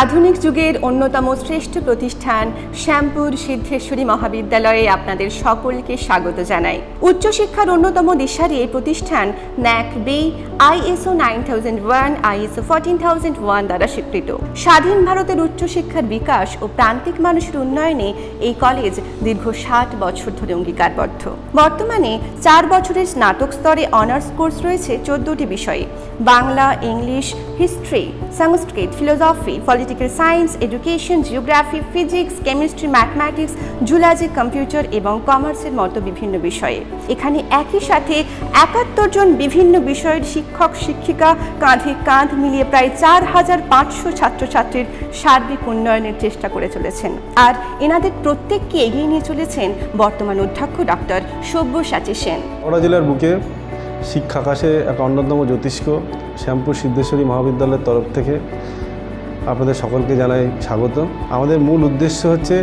আধুনিক যুগের অন্যতম শ্রেষ্ঠ প্রতিষ্ঠান শ্যামপুর সিদ্ধেশ্বরী মহাবিদ্যালয়ে আপনাদের সকলকে স্বাগত জানাই। উচ্চশিক্ষার অন্যতম দিশারি এই প্রতিষ্ঠান ন্যাক বি ISO 9001 ISO 14001 দ্বারা স্বীকৃত। স্বাধীন ভারতের উচ্চশিক্ষার বিকাশ ও প্রান্তিক মানুষের উন্নয়নে এই কলেজ দীর্ঘ 60 বছর ধরে অঙ্গীকারবদ্ধ। বর্তমানে 4 বছরের স্নাতক স্তরে অনার্স কোর্স রয়েছে 14টি বিষয়ে: Bangla, English, history, Sanskrit, philosophy, political science, education, geography, physics, chemistry, mathematics, zoology, computer এবং কমার্সের মতো বিভিন্ন বিষয়ে। এখানে একই সাথে 71 জন বিভিন্ন বিষয়ের শিক্ষক শিক্ষিকা কাঁধে কাঁধ মিলিয়ে প্রায় 4500 ছাত্রছাত্রীর সার্বিক উন্নয়নের চেষ্টা করে চলেছেন। আর এনাদের প্রত্যেককে এগিয়ে নিয়ে চলেছেন বর্তমান অধ্যক্ষ ডক্টর সব্যসাচী সেন। হাওড়া জেলার বুকে শিক্ষাকাশে এক অন্যতম জ্যোতিষ্ক শ্যামপুর সিদ্ধেশ্বরী মহাবিদ্যালয়ের তরফ থেকে আপনাদের সকলকে জানাই স্বাগত। আমাদের মূল উদ্দেশ্য হচ্ছে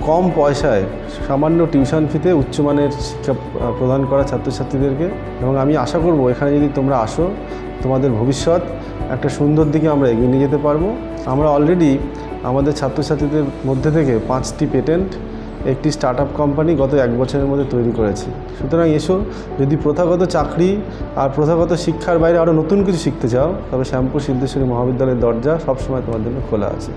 কম পয়সায় সামান্য টিউশন ফিতে উচ্চমানের শিক্ষা প্রদান করা ছাত্রছাত্রীদেরকে, এবং আমি আশা করব এখানে যদি তোমরা আসো তোমাদের ভবিষ্যৎ একটা সুন্দর দিকে আমরা এগিয়ে নিয়ে যেতে পারবো। আমরা অলরেডি আমাদের ছাত্রছাত্রীদের মধ্যে থেকে 5টি পেটেন্ট, একটি স্টার্টআপ কোম্পানি গত 1 বছরের মধ্যে তৈরি করেছি। সুতরাং এসো, যদি প্রথাগত চাকরি আর প্রথাগত শিক্ষার বাইরে আরও নতুন কিছু শিখতে চাও, তবে শ্যামপুর সিদ্ধেশ্বরী মহাবিদ্যালয়ের দরজা সবসময় তোমার জন্য খোলা আছে।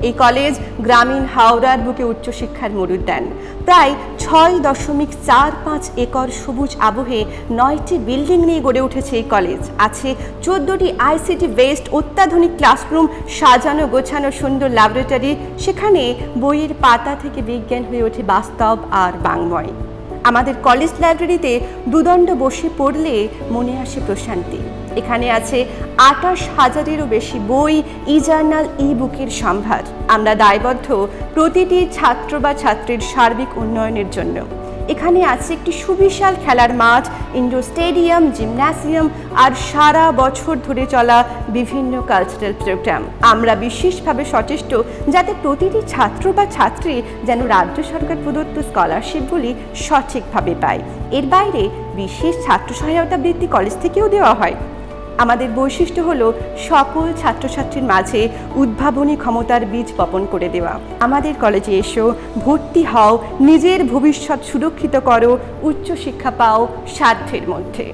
এই কলেজ গ্রামীণ হাওড়ার বুকে উচ্চশিক্ষার মরুদ্যান। প্রায় 6.45 একর সবুজ আবহে 9টি বিল্ডিং নিয়ে গড়ে উঠেছে এই কলেজ। আছে 14টি ICT বেসড অত্যাধুনিক ক্লাসরুম, সাজানো গোছানো সুন্দর ল্যাবরেটরি। সেখানে বইয়ের পাতা থেকে বিজ্ঞান হয়ে ওঠে বাস্তব আর বাংময়। আমাদের কলেজ লাইব্রেরিতে দুদণ্ড বসে পড়লে মনে আসে প্রশান্তি। এখানে আছে 28,000-এরও বেশি বই, ই-জার্নাল, ই-বুকের সম্ভার। আমরা দায়বদ্ধ প্রতিটি ছাত্র বা ছাত্রীর সার্বিক উন্নয়নের জন্য। এখানে আছে একটি সুবিশাল খেলার মাঠ, ইনডোর স্টেডিয়াম, জিমন্যাসিয়াম আর সারা বছর ধরে চলা বিভিন্ন কালচারাল প্রোগ্রাম। আমরা বিশেষভাবে সচেষ্ট যাতে প্রতিটি ছাত্র বা ছাত্রী যেন রাজ্য সরকার প্রদত্ত স্কলারশিপগুলি সঠিকভাবে পায়। এর বাইরে বিশেষ ছাত্র সহায়তা বৃত্তি কলেজ থেকেও দেওয়া হয়। আমাদের বৈশিষ্ট্য হলো সকল ছাত্রছাত্রীর মাঝে উদ্ভাবনী ক্ষমতার বীজ বপন করে দেওয়া। আমাদের কলেজে এসো, ভর্তি হও, নিজের ভবিষ্যৎ সুরক্ষিত করো, উচ্চশিক্ষা পাও সাধ্যের মধ্যে।